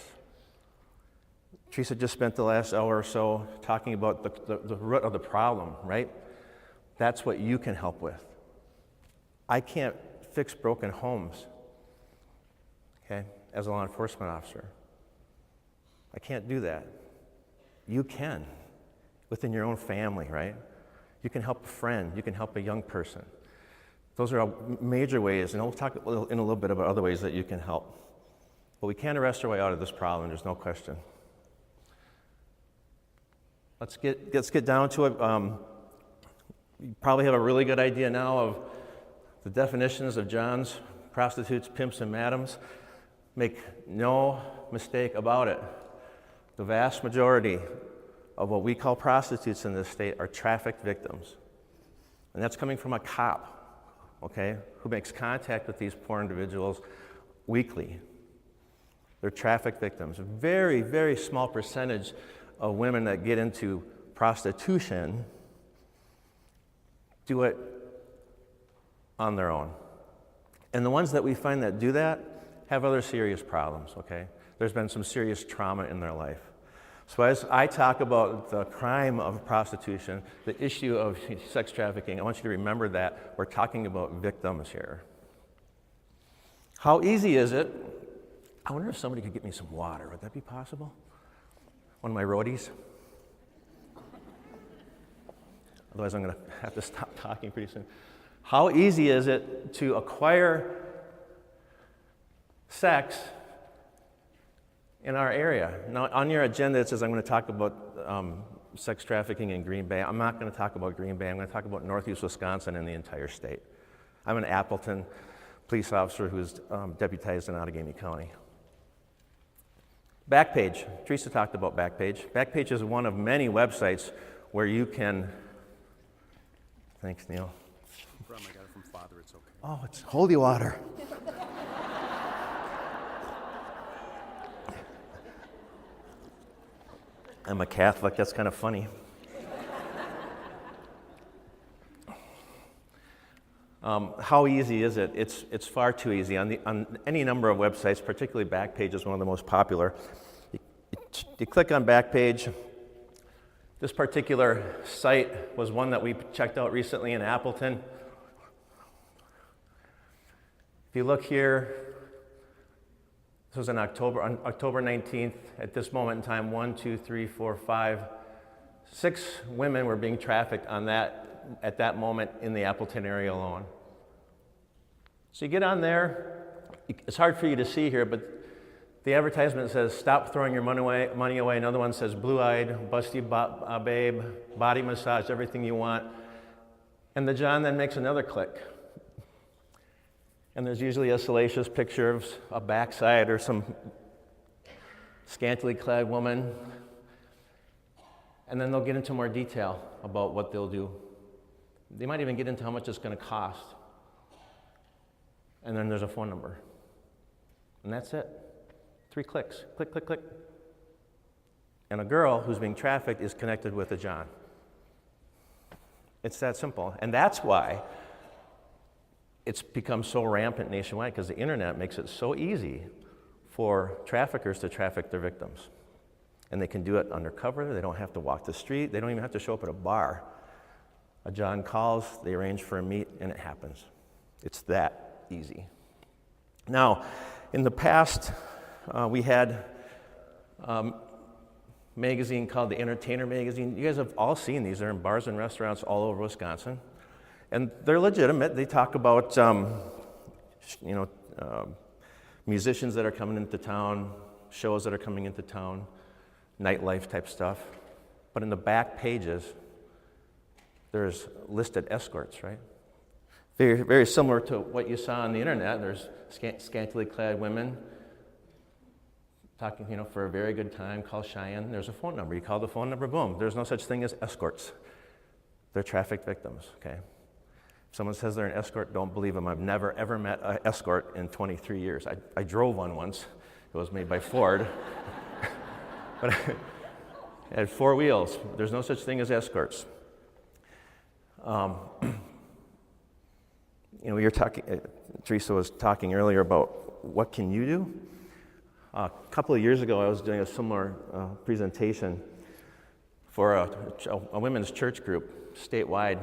Teresa just spent the last hour or so talking about the root of the problem, right? That's what you can help with. I can't fix broken homes, okay, as a law enforcement officer. I can't do that. You can, within your own family, right? You can help a friend. You can help a young person. Those are major ways, and we'll talk in a little bit about other ways that you can help. But we can't arrest our way out of this problem, there's no question. Let's get down to it. You probably have a really good idea now of the definitions of Johns, prostitutes, pimps, and madams. Make no mistake about it. The vast majority of what we call prostitutes in this state are trafficked victims. And that's coming from a cop, okay, who makes contact with these poor individuals weekly. They're trafficked victims. A very, very small percentage of women that get into prostitution do it on their own. And the ones that we find that do that have other serious problems, okay? There's been some serious trauma in their life. So as I talk about the crime of prostitution, the issue of sex trafficking, I want you to remember that we're talking about victims here. How easy is it? I wonder if somebody could get me some water. Would that be possible? One of my roadies? Otherwise, I'm going to have to stop talking pretty soon. How easy is it to acquire sex in our area? Now, on your agenda, it says I'm going to talk about sex trafficking in Green Bay. I'm not going to talk about Green Bay. I'm going to talk about Northeast Wisconsin and the entire state. I'm an Appleton police officer who's deputized in Outagamie County. Backpage. Teresa talked about Backpage. Backpage is one of many websites where you can... Thanks, Neil. I got it from Father, it's okay. Oh, it's holy water. I'm a Catholic, that's kind of funny. How easy is it? It's far too easy. On any number of websites, particularly Backpage is one of the most popular. You click on Backpage. This particular site was one that we checked out recently in Appleton. If you look here, this was on October 19th. At this moment in time, 6 women were being trafficked at that moment in the Appleton area alone. So you get on there. It's hard for you to see here, but the advertisement says, "Stop throwing your money away." Another one says, "Blue-eyed, busty babe, body massage, everything you want." And the John then makes another click. And there's usually a salacious picture of a backside or some scantily clad woman. And then they'll get into more detail about what they'll do. They might even get into how much it's going to cost. And then there's a phone number. And that's it. 3 clicks. Click, click, click. And a girl who's being trafficked is connected with a John. It's that simple. And that's why it's become so rampant nationwide, because the internet makes it so easy for traffickers to traffic their victims. And they can do it undercover. They don't have to walk the street. They don't even have to show up at a bar. A John calls, they arrange for a meet, and it happens. It's that easy. Now, in the past, we had a magazine called the Entertainer Magazine. You guys have all seen these. They're in bars and restaurants all over Wisconsin. And they're legitimate. They talk about, musicians that are coming into town, shows that are coming into town, nightlife type stuff. But in the back pages, there's listed escorts, right? Very, very similar to what you saw on the internet. There's scantily clad women talking, for a very good time. Call Cheyenne. There's a phone number. You call the phone number, boom. There's no such thing as escorts. They're trafficked victims, okay? If someone says they're an escort, don't believe them. I've never, ever met an escort in 23 years. I drove one once. It was made by Ford. But it had 4 wheels. There's no such thing as escorts. You're talking. Teresa was talking earlier about what can you do. A couple of years ago, I was doing a similar presentation for a women's church group statewide.